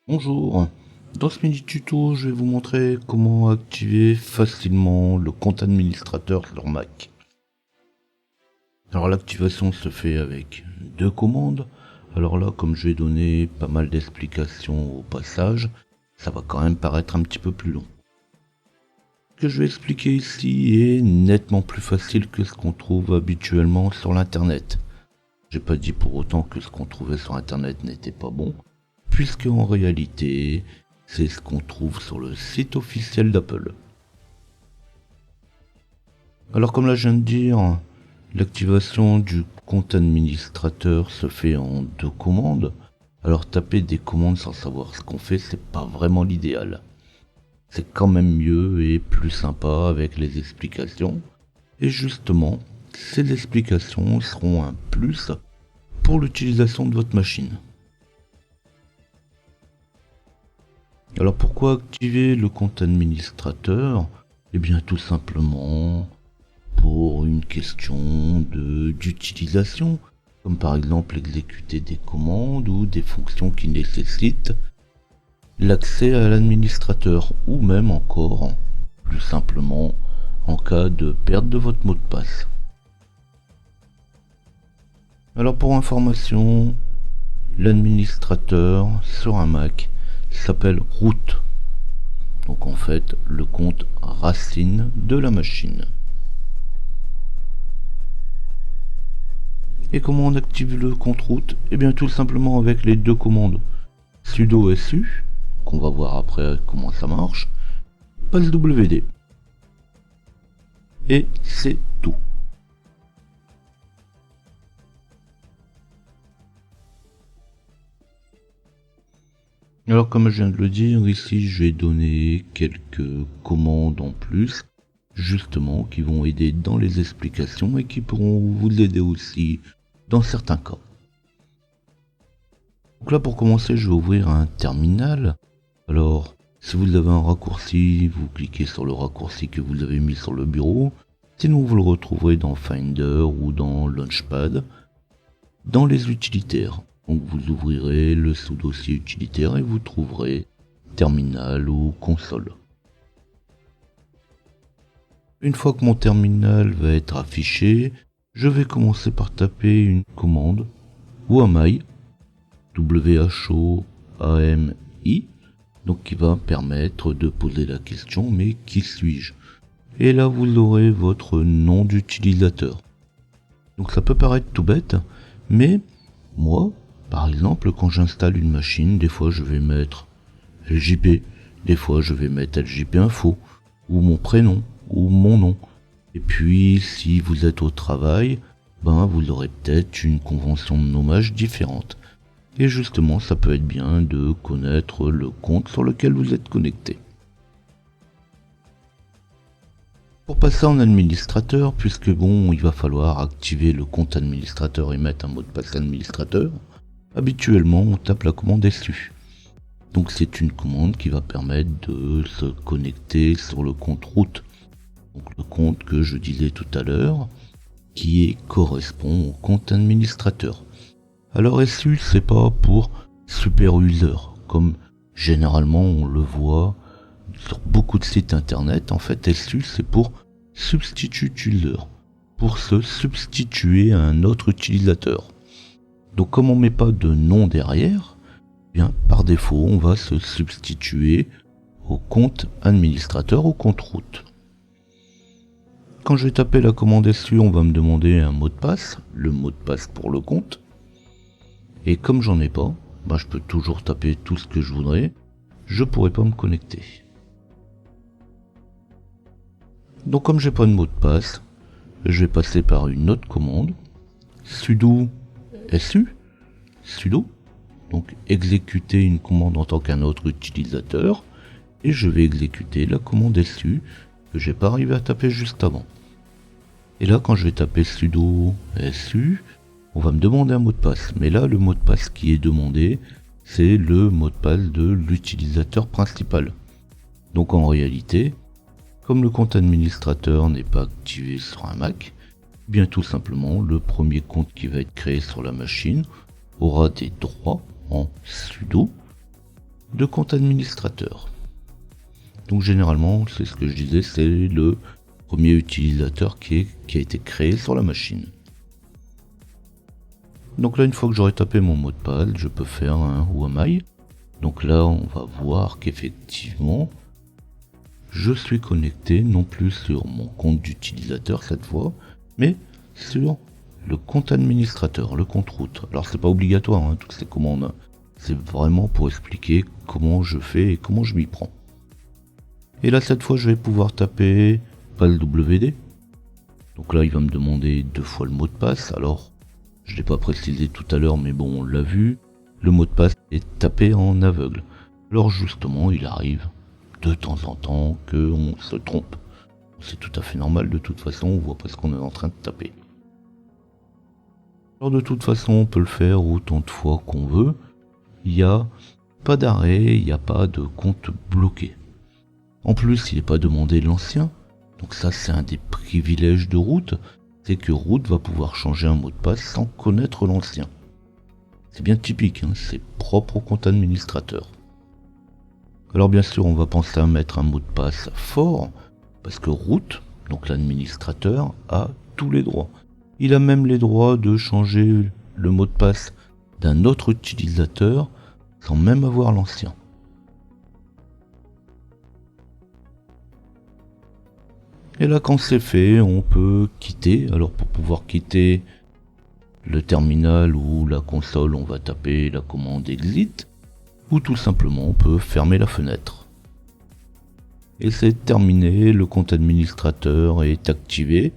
Bonjour, dans ce mini tuto, je vais vous montrer comment activer facilement le compte administrateur sur Mac. Alors l'activation se fait avec deux commandes. Alors là, comme je vais donner pas mal d'explications au passage, ça va quand même paraître un petit peu plus long. Ce que je vais expliquer ici est nettement plus facile que ce qu'on trouve habituellement sur l'internet. J'ai pas dit pour autant que ce qu'on trouvait sur internet n'était pas bon, puisque en réalité, c'est ce qu'on trouve sur le site officiel d'Apple. Alors comme là je viens de dire, l'activation du compte administrateur se fait en deux commandes. Alors taper des commandes sans savoir ce qu'on fait, c'est pas vraiment l'idéal. C'est quand même mieux et plus sympa avec les explications. Et justement, ces explications seront un plus pour l'utilisation de votre machine. Alors pourquoi activer le compte administrateur? Eh bien tout simplement pour une question d'utilisation, comme par exemple exécuter des commandes ou des fonctions qui nécessitent l'accès à l'administrateur, ou même encore, plus simplement, en cas de perte de votre mot de passe. Alors pour information, l'administrateur sur un Mac s'appelle root. Donc en fait, le compte racine de la machine. Et comment on active le compte root? Eh bien tout simplement avec les deux commandes sudo su, qu'on va voir après comment ça marche, passwd. Et c'est tout. Alors comme je viens de le dire, ici je vais donner quelques commandes en plus, justement, qui vont aider dans les explications et qui pourront vous aider aussi dans certains cas. Donc là pour commencer, je vais ouvrir un terminal. Alors, si vous avez un raccourci, vous cliquez sur le raccourci que vous avez mis sur le bureau. Sinon, vous le retrouverez dans Finder ou dans Launchpad, dans les utilitaires. Donc vous ouvrirez le sous-dossier utilitaire et vous trouverez terminal ou console. Une fois que mon terminal va être affiché, je vais commencer par taper une commande whamI, W-H-O-A-M-I, donc qui va permettre de poser la question mais qui suis-je? Et là vous aurez votre nom d'utilisateur. Donc ça peut paraître tout bête, mais moi, par exemple, quand j'installe une machine, des fois je vais mettre LJP, des fois je vais mettre LJP Info, ou mon prénom, ou mon nom. Et puis si vous êtes au travail, vous aurez peut-être une convention de nommage différente. Et justement, ça peut être bien de connaître le compte sur lequel vous êtes connecté. Pour passer en administrateur, puisque il va falloir activer le compte administrateur et mettre un mot de passe administrateur, habituellement on tape la commande su. Donc c'est une commande qui va permettre de se connecter sur le compte root. Donc le compte que je disais tout à l'heure, qui correspond au compte administrateur. Alors SU c'est pas pour super user, comme généralement on le voit sur beaucoup de sites internet. En fait SU c'est pour substitute user, pour se substituer à un autre utilisateur. Donc comme on met pas de nom derrière, bien par défaut on va se substituer au compte administrateur, au compte root. Quand je vais taper la commande SU, on va me demander un mot de passe, le mot de passe pour le compte. Et comme j'en ai pas, je peux toujours taper tout ce que je voudrais, je pourrais pas me connecter. Donc comme j'ai pas de mot de passe, je vais passer par une autre commande, sudo su, sudo, donc exécuter une commande en tant qu'un autre utilisateur, et je vais exécuter la commande su que j'ai pas arrivé à taper juste avant. Et là quand je vais taper sudo su, on va me demander un mot de passe, mais là le mot de passe qui est demandé, c'est le mot de passe de l'utilisateur principal. Donc en réalité, comme le compte administrateur n'est pas activé sur un Mac, bien tout simplement le premier compte qui va être créé sur la machine aura des droits en sudo, de compte administrateur. Donc généralement, c'est ce que je disais, c'est le premier utilisateur qui a été créé sur la machine. Donc là, une fois que j'aurai tapé mon mot de passe, je peux faire un Who am I. Donc là, on va voir qu'effectivement, je suis connecté non plus sur mon compte d'utilisateur cette fois, mais sur le compte administrateur, le compte route. Alors c'est pas obligatoire, hein, toutes ces commandes. C'est vraiment pour expliquer comment je fais et comment je m'y prends. Et là, cette fois, je vais pouvoir taper PASWD. Donc là, il va me demander 2 fois le mot de passe. Alors, je ne l'ai pas précisé tout à l'heure, mais bon, on l'a vu. Le mot de passe est tapé en aveugle. Alors justement, il arrive de temps en temps qu'on se trompe. C'est tout à fait normal, de toute façon, on voit pas ce qu'on est en train de taper. Alors de toute façon, on peut le faire autant de fois qu'on veut. Il n'y a pas d'arrêt, il n'y a pas de compte bloqué. En plus, il n'est pas demandé l'ancien. Donc ça, c'est un des privilèges de Root, c'est que Root va pouvoir changer un mot de passe sans connaître l'ancien. C'est bien typique, hein, c'est propre au compte administrateur. Alors bien sûr, on va penser à mettre un mot de passe fort, parce que Root, donc l'administrateur, a tous les droits. Il a même les droits de changer le mot de passe d'un autre utilisateur sans même avoir l'ancien. Et là, quand c'est fait, on peut quitter. Alors pour pouvoir quitter le terminal ou la console, on va taper la commande exit, ou tout simplement on peut fermer la fenêtre. Et c'est terminé, le compte administrateur est activé,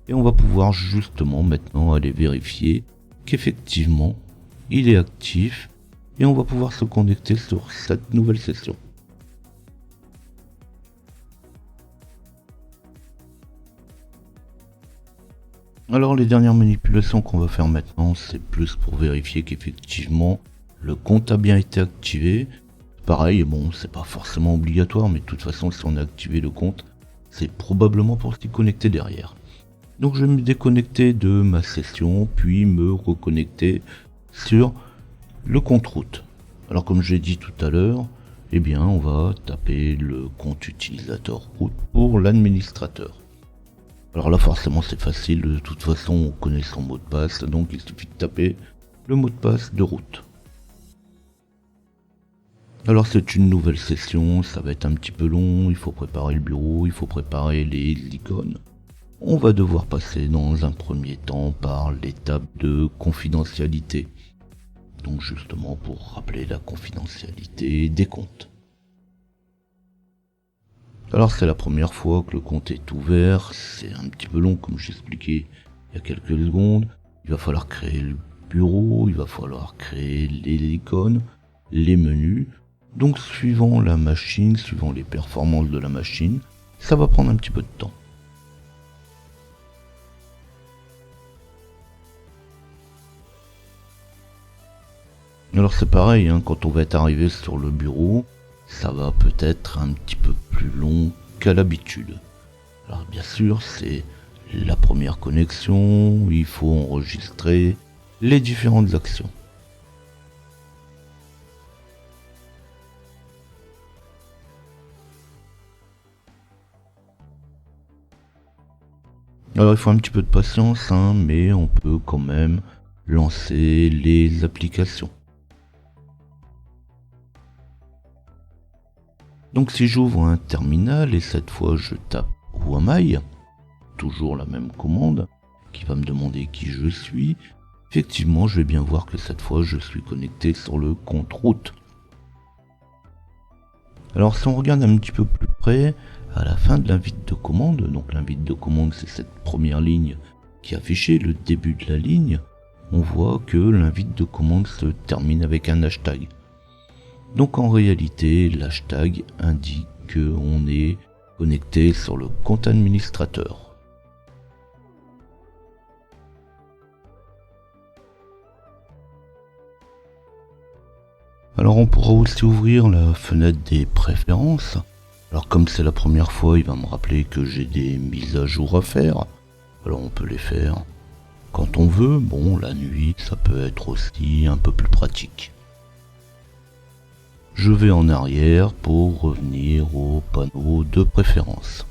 et on va pouvoir justement maintenant aller vérifier qu'effectivement il est actif, et on va pouvoir se connecter sur cette nouvelle session. Alors les dernières manipulations qu'on va faire maintenant, c'est plus pour vérifier qu'effectivement le compte a bien été activé. Pareil, bon, c'est pas forcément obligatoire, mais de toute façon, si on a activé le compte, c'est probablement pour s'y connecter derrière. Donc je vais me déconnecter de ma session, puis me reconnecter sur le compte route. Alors comme je l'ai dit tout à l'heure, eh bien on va taper le compte utilisateur route pour l'administrateur. Alors là forcément c'est facile, de toute façon on connaît son mot de passe, donc il suffit de taper le mot de passe de route. Alors c'est une nouvelle session, ça va être un petit peu long, il faut préparer le bureau, il faut préparer les icônes. On va devoir passer dans un premier temps par l'étape de confidentialité. Donc justement pour rappeler la confidentialité des comptes. Alors c'est la première fois que le compte est ouvert, c'est un petit peu long comme j'expliquais il y a quelques secondes. Il va falloir créer le bureau, il va falloir créer les icônes, les menus. Donc suivant la machine, suivant les performances de la machine, ça va prendre un petit peu de temps. Alors c'est pareil, hein, quand on va être arrivé sur le bureau, ça va peut-être un petit peu plus long qu'à l'habitude. Alors bien sûr, c'est la première connexion, il faut enregistrer les différentes actions. Alors il faut un petit peu de patience, hein, mais on peut quand même lancer les applications. Donc si j'ouvre un terminal et cette fois je tape Who am I, toujours la même commande qui va me demander qui je suis, effectivement je vais bien voir que cette fois je suis connecté sur le compte route. Alors si on regarde un petit peu plus près, à la fin de l'invite de commande, donc l'invite de commande c'est cette première ligne qui est affichée, le début de la ligne, on voit que l'invite de commande se termine avec un hashtag. Donc en réalité, l'hashtag indique qu'on est connecté sur le compte administrateur. Alors on pourra aussi ouvrir la fenêtre des préférences. Alors comme c'est la première fois, il va me rappeler que j'ai des mises à jour à faire. Alors on peut les faire quand on veut. Bon, la nuit, ça peut être aussi un peu plus pratique. je vais en arrière pour revenir au panneau de préférence.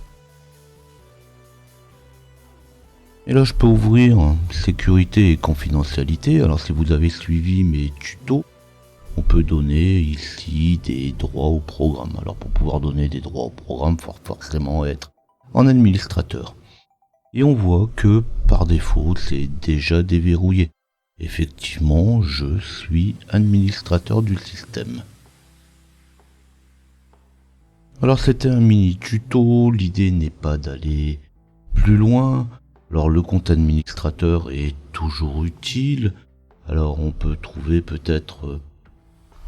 Et là, je peux ouvrir sécurité et confidentialité. Alors, si vous avez suivi mes tutos, on peut donner ici des droits au programme. Alors, pour pouvoir donner des droits au programme, il faut forcément être en administrateur. Et on voit que par défaut, c'est déjà déverrouillé. Effectivement, je suis administrateur du système. Alors, c'était un mini tuto. L'idée n'est pas d'aller plus loin. Alors le compte administrateur est toujours utile. Alors on peut trouver peut-être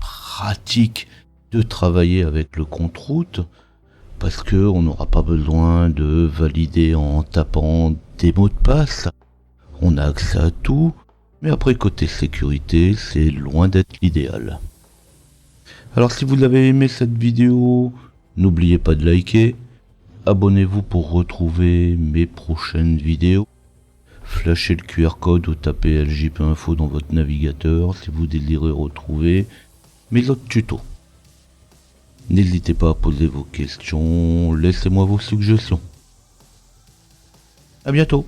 pratique de travailler avec le compte route parce que on n'aura pas besoin de valider en tapant des mots de passe. On a accès à tout, mais après côté sécurité, c'est loin d'être l'idéal. Alors si vous avez aimé cette vidéo, n'oubliez pas de liker. Abonnez-vous pour retrouver mes prochaines vidéos. Flashez le QR code ou tapez ljp.info dans votre navigateur si vous désirez retrouver mes autres tutos. N'hésitez pas à poser vos questions, laissez-moi vos suggestions. À bientôt.